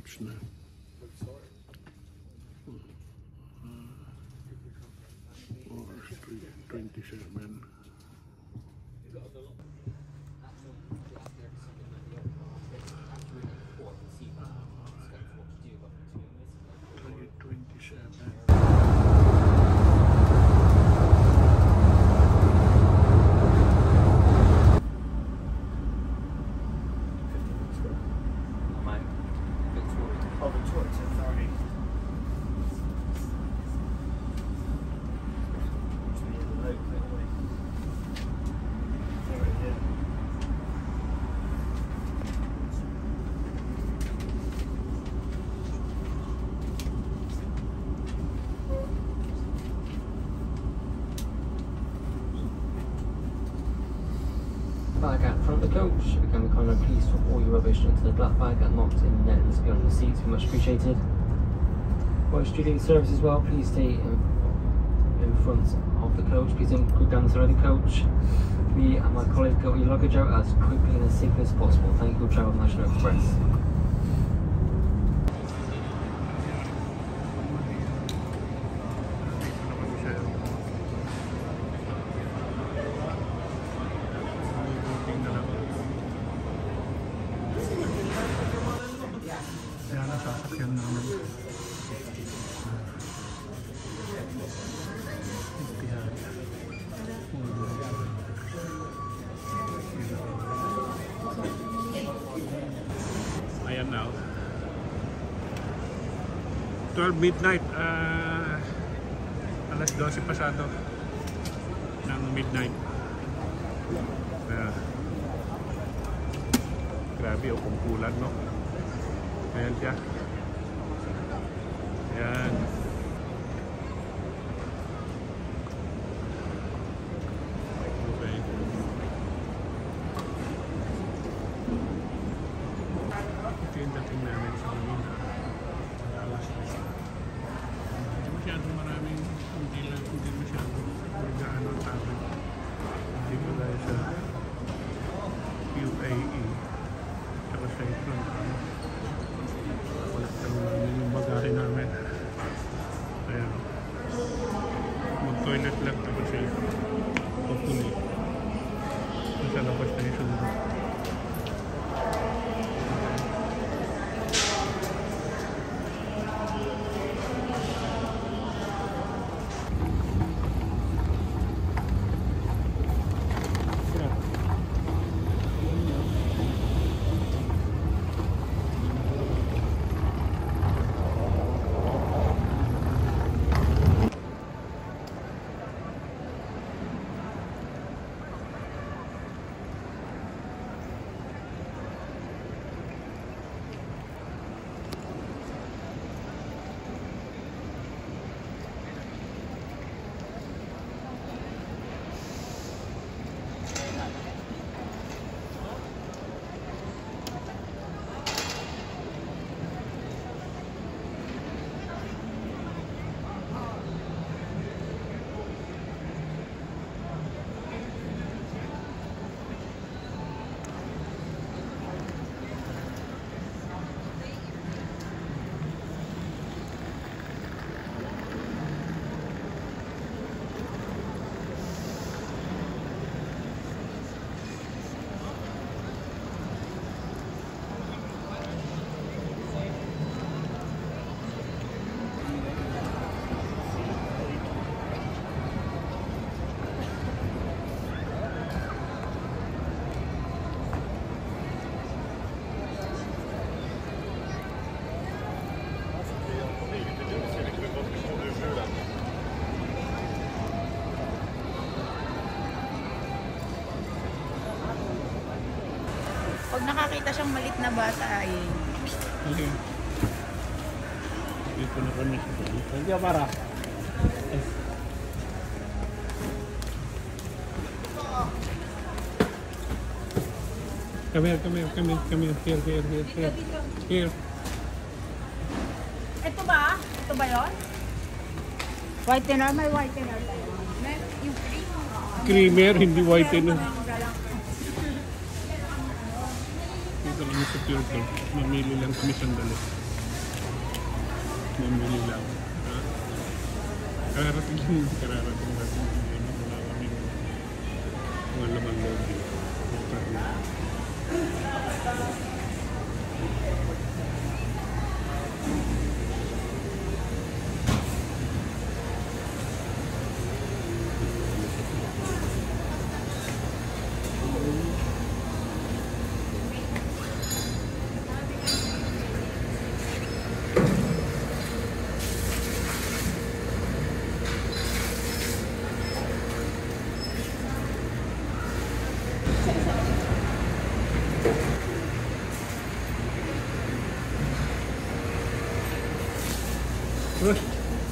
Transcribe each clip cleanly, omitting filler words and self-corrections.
coach na. Oras 3:27. Bag at front of the coach. Again, we kindly please swap all your rubbish into the black bag and not in the nets beyond the seats. Much appreciated. Once you leave the service as well, please stay in front of the coach. Please don't go down the side of the coach. Me and my colleague got your luggage out as quickly and as safely as possible. Thank you, Travel National Express. Yan ang sasakyan namin. Ayan na. 12 midnight. Alas 12 pasado ng midnight. Grabe o kumpulan, no? Ayan siya. Ayan. Okay. Ito yung dating namin sa Manila. Alas. Hindi masyadong maraming, hindi masyadong magano ang tao. Hindi ko dahil sa UAE. Tsaka sa ito. Yung bagahe namin. Ayan. Mag-toilet lang ito kasi hopefully nasa labas na yung sundo. Pag nakakita siyang malit na bata ay... Okay. Dito na kami sa dito. Hindi para. Come here. Here. Ito ba? Ito ba yun? Whitener? May whitener tayo. Yung cream. Creamer, hindi whitener. Dito kami sa Pure Gold. Mamili lang kami sandali. Mamili lang. Ha? Kararating natin. Wala kami mga laman loob dito.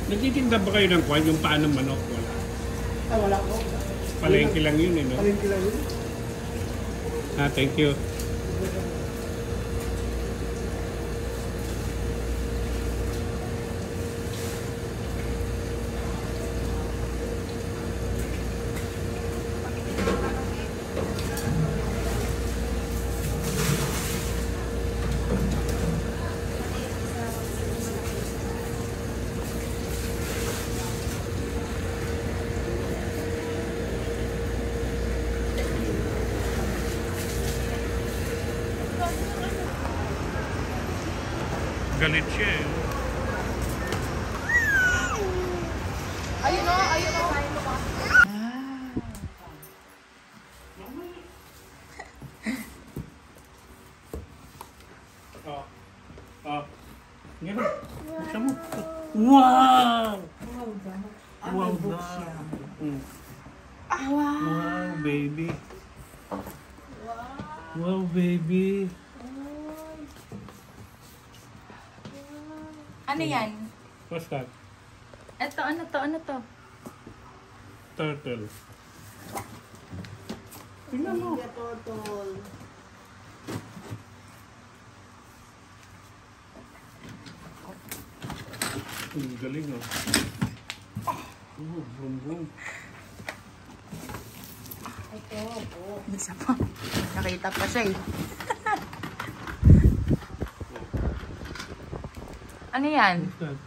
Nagtitinda ba kayo ng kwan? Yung paa ng manok? Wala. Ay, wala ko. Palengke lang yun eh, no? Palengke lang yun. Thank you. Galit siya eh. Ayun o, ayun o. Yan. Buksan mo. Wow! Wow na. Wow, baby. Wow, baby. Ano yan? What's that? Ito, ano to, ano to? Turtle. Tingnan mo. Ang galing oh. Boom, boom. Isa pa. Nakita pa siya eh. Ano yan? What's that?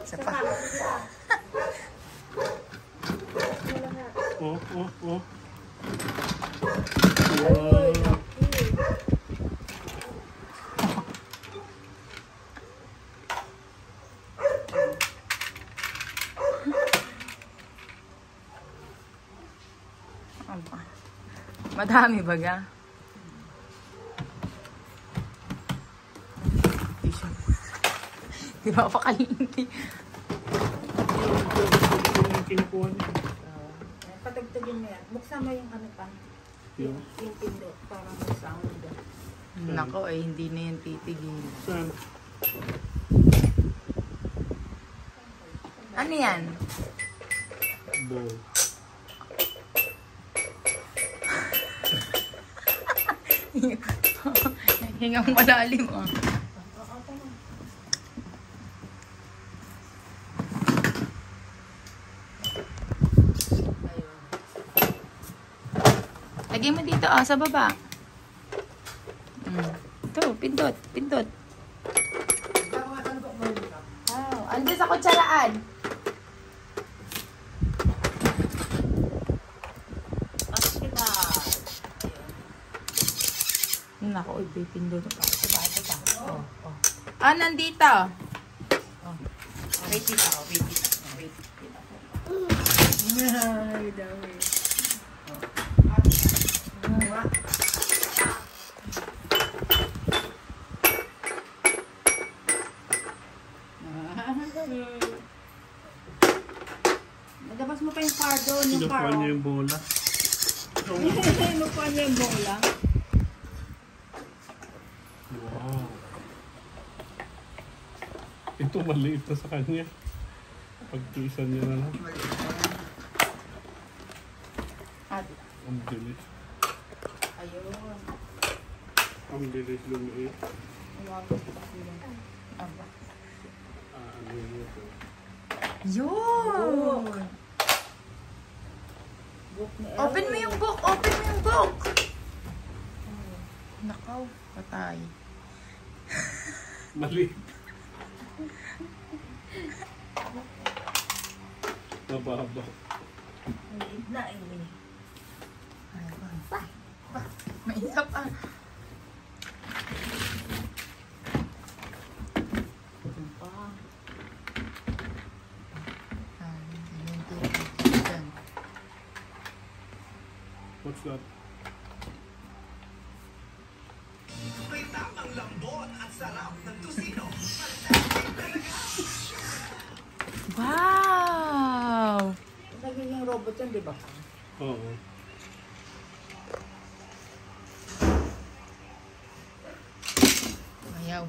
Isa pa. Oh. Wow. Madami baga. Di ba pakalinti? Kinukuha niya. Patugtugin mo yan. Buksan mo yung ano pa. Yung? Yung pindo. Para may sound. Nako eh, hindi na yung titigil. Saan? Ano yan? Bowl. Hingang malalim oh. Lagyan mo dito sa baba. Ito, pindot. Oh, andun sa kutsaraan. Nako, ipipindot. Oh. Nandito. Wait dito. Ay, dami. Nagabas mo pa yung cardo. Kinukuha niya yung bola. Kinukuha niya yung bola. Wow. Ito maliit na sa kanya. Pagtiisan niya na lang. Ang bilis. Ayun. Ang bilis lumiit. Ano yun ito? Yun! Open mo yung book! Nakaw, patay. Mali. Mababa. Maliit na eh. Ay, pa. May isa pa. What's that? Wow! Nagiging robot yan, di ba? Oo. Ayaw.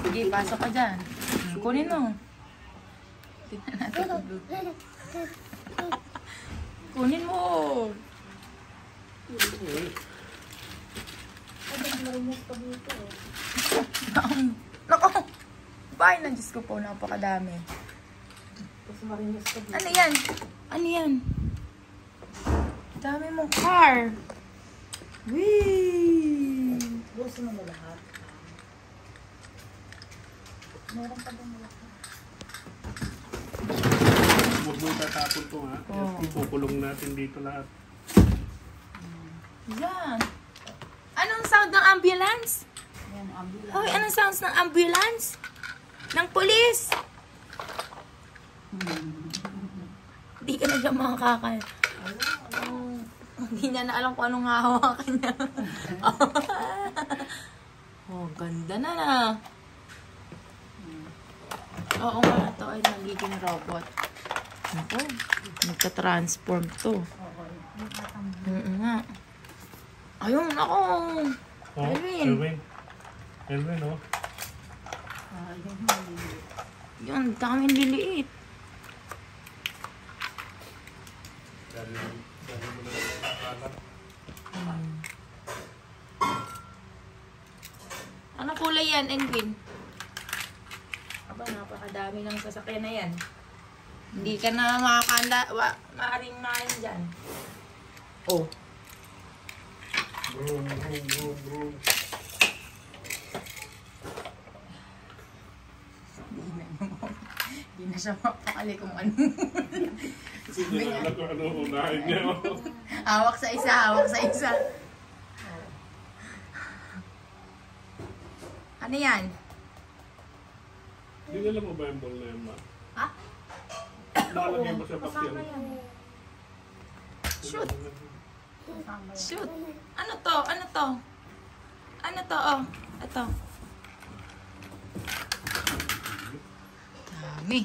Sige, pasok ka dyan. Kunin mo. Tignan natin ang Bluetooth. Kunin mo. Ay, marinis pa dito eh. Nako! Bahay ng Diyos ko po, napakadami. Tapos marinis pa dito. Ano yan? Ano yan? Dami mong car. Whee! Gusto mo na lahat. Meron pa din lahat. Huwag mo tatapon to ha. Oo. Ipukulong natin dito lahat. Yan. Anong sound ng ambulance? Yan, ambulance. Hoy, anong sounds ng ambulance? Ng polis? Hindi ka na dyan makakakal. Hindi niya na alam kung anong hahawakan niya. Oh, ganda na na. Oo nga, ito ay nagiging robot. Ito, magta-transform to. Nga. Ayun, ako. Oh, Elwin. Elwin, oh. Yun, daming liliit. Dali mo na nakakalap. Anong kulay yan, Elwin? Aba, napakadami ng sasakyan na yan. Hindi ka na makakanda, maaaring main dyan. Oh. Brum, brum, brum, brum. Hindi na siya mapakali kung ano. Hindi na alam kung ano unahin niya. Hawak sa isa, hawak sa isa. Ano yan? Dinala mo ba yung ball na yan, ma? Ha? Lalagay mo sa bakyan. Shoot. Shoot. Ano to? Ano to? Ano to? Oh, ito. Dami.